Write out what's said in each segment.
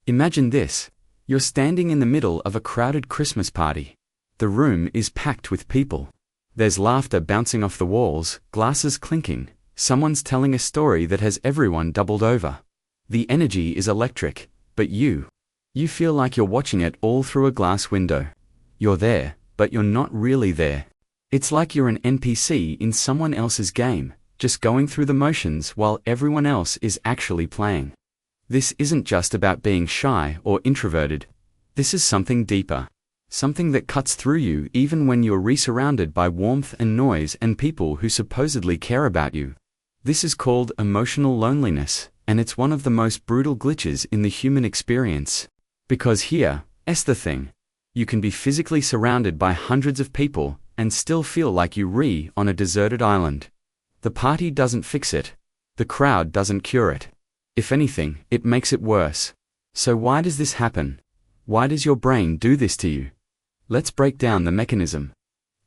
Imagine this. You're standing in the middle of a crowded Christmas party. The room is packed with people. There's laughter bouncing off the walls, glasses clinking. Someone's telling a story that has everyone doubled over. The energy is electric, but you feel like you're watching it all through a glass window. You're there, but you're not really there. It's like you're an NPC in someone else's game, just going through the motions while everyone else is actually playing. This isn't just about being shy or introverted. This is something deeper. Something that cuts through you even when you're resurrounded by warmth and noise and people who supposedly care about you. This is called emotional loneliness, and it's one of the most brutal glitches in the human experience. Because here's the thing. You can be physically surrounded by hundreds of people and still feel like you're on a deserted island. The party doesn't fix it. The crowd doesn't cure it. If anything, it makes it worse. So why does this happen? Why does your brain do this to you? Let's break down the mechanism.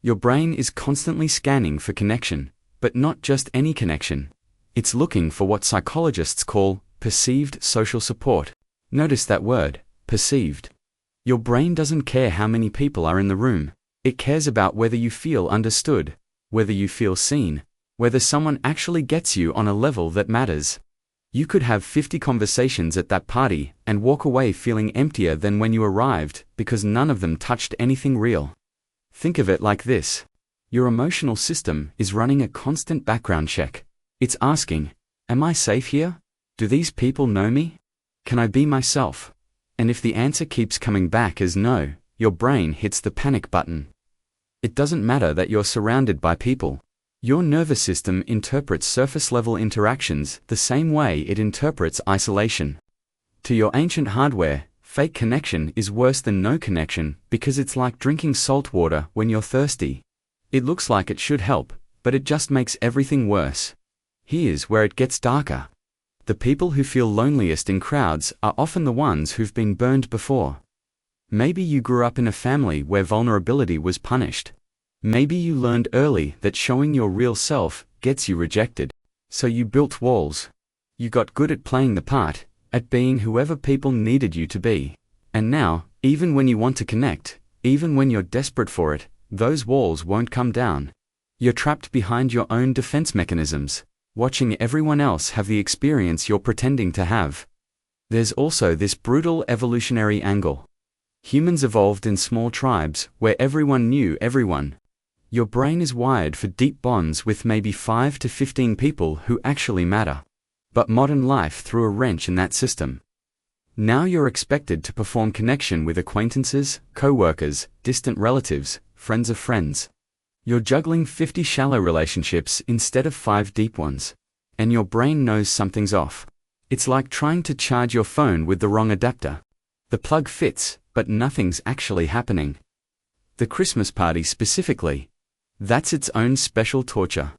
Your brain is constantly scanning for connection, but not just any connection. It's looking for what psychologists call perceived social support. Notice that word, perceived. Your brain doesn't care how many people are in the room. It cares about whether you feel understood, whether you feel seen, whether someone actually gets you on a level that matters. You could have 50 conversations at that party and walk away feeling emptier than when you arrived because none of them touched anything real. Think of it like this. Your emotional system is running a constant background check. It's asking, am I safe here? Do these people know me? Can I be myself? And if the answer keeps coming back as no, your brain hits the panic button. It doesn't matter that you're surrounded by people. Your nervous system interprets surface-level interactions the same way it interprets isolation. To your ancient hardware, fake connection is worse than no connection because it's like drinking salt water when you're thirsty. It looks like it should help, but it just makes everything worse. Here's where it gets darker. The people who feel loneliest in crowds are often the ones who've been burned before. Maybe you grew up in a family where vulnerability was punished. Maybe you learned early that showing your real self gets you rejected. So you built walls. You got good at playing the part, at being whoever people needed you to be. And now, even when you want to connect, even when you're desperate for it, those walls won't come down. You're trapped behind your own defense mechanisms, watching everyone else have the experience you're pretending to have. There's also this brutal evolutionary angle. Humans evolved in small tribes where everyone knew everyone. Your brain is wired for deep bonds with maybe 5 to 15 people who actually matter. But modern life threw a wrench in that system. Now you're expected to perform connection with acquaintances, co-workers, distant relatives, friends of friends. You're juggling 50 shallow relationships instead of 5 deep ones. And your brain knows something's off. It's like trying to charge your phone with the wrong adapter. The plug fits, but nothing's actually happening. The Christmas party specifically. That's its own special torture.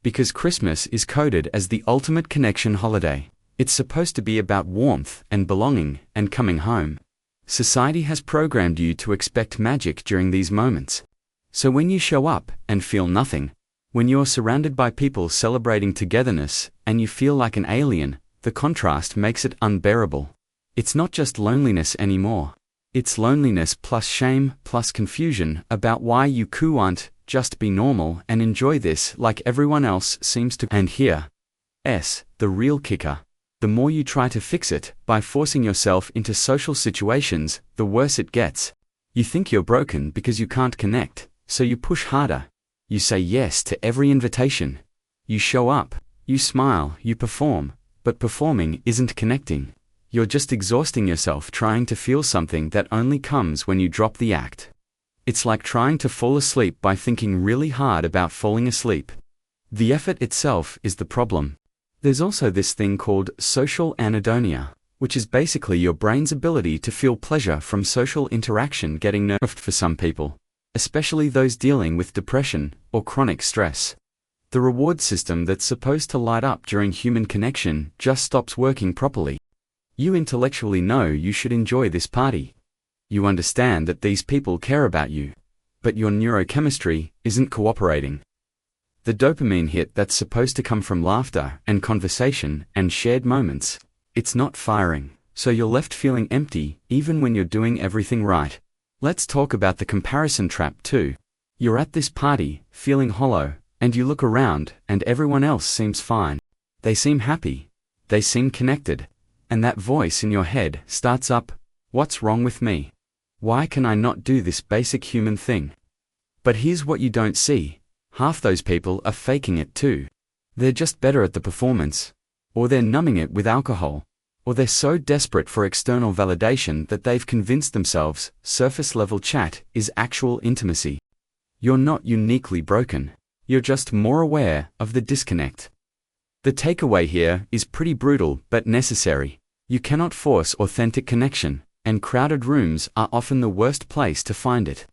Because Christmas is coded as the ultimate connection holiday. It's supposed to be about warmth and belonging and coming home. Society has programmed you to expect magic during these moments. So when you show up and feel nothing, when you're surrounded by people celebrating togetherness and you feel like an alien, the contrast makes it unbearable. It's not just loneliness anymore. It's loneliness plus shame plus confusion about why you can't just be normal and enjoy this like everyone else seems to. And here's the real kicker. The more you try to fix it by forcing yourself into social situations, the worse it gets. You think you're broken because you can't connect, so you push harder. You say yes to every invitation. You show up, you smile, you perform, but performing isn't connecting. You're just exhausting yourself trying to feel something that only comes when you drop the act. It's like trying to fall asleep by thinking really hard about falling asleep. The effort itself is the problem. There's also this thing called social anhedonia, which is basically your brain's ability to feel pleasure from social interaction getting nerfed for some people, especially those dealing with depression or chronic stress. The reward system that's supposed to light up during human connection just stops working properly. You intellectually know you should enjoy this party. You understand that these people care about you, but your neurochemistry isn't cooperating. The dopamine hit that's supposed to come from laughter and conversation and shared moments, it's not firing. So you're left feeling empty, even when you're doing everything right. Let's talk about the comparison trap too. You're at this party, feeling hollow, and you look around, and everyone else seems fine. They seem happy. They seem connected. And that voice in your head starts up, "What's wrong with me? Why can I not do this basic human thing?" But here's what you don't see. Half those people are faking it too. They're just better at the performance. Or they're numbing it with alcohol. Or they're so desperate for external validation that they've convinced themselves surface-level chat is actual intimacy. You're not uniquely broken. You're just more aware of the disconnect. The takeaway here is pretty brutal but necessary. You cannot force authentic connection, and crowded rooms are often the worst place to find it.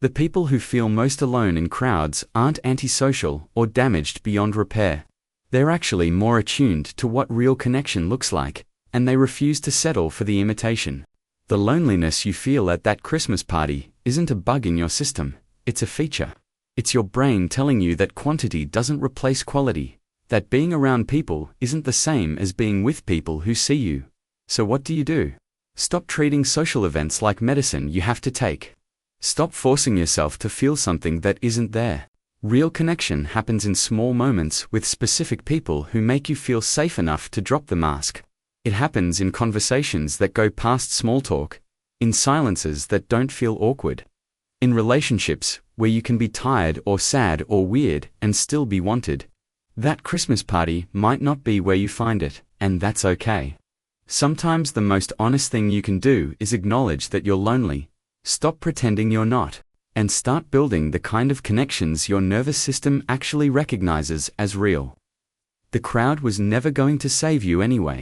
The people who feel most alone in crowds aren't antisocial or damaged beyond repair. They're actually more attuned to what real connection looks like, and they refuse to settle for the imitation. The loneliness you feel at that Christmas party isn't a bug in your system, it's a feature. It's your brain telling you that quantity doesn't replace quality, that being around people isn't the same as being with people who see you. So what do? Stop treating social events like medicine you have to take. Stop forcing yourself to feel something that isn't there. Real connection happens in small moments with specific people who make you feel safe enough to drop the mask. It happens in conversations that go past small talk, in silences that don't feel awkward, in relationships where you can be tired or sad or weird and still be wanted. That Christmas party might not be where you find it, and that's okay. Sometimes the most honest thing you can do is acknowledge that you're lonely, stop pretending you're not, and start building the kind of connections your nervous system actually recognizes as real. The crowd was never going to save you anyway.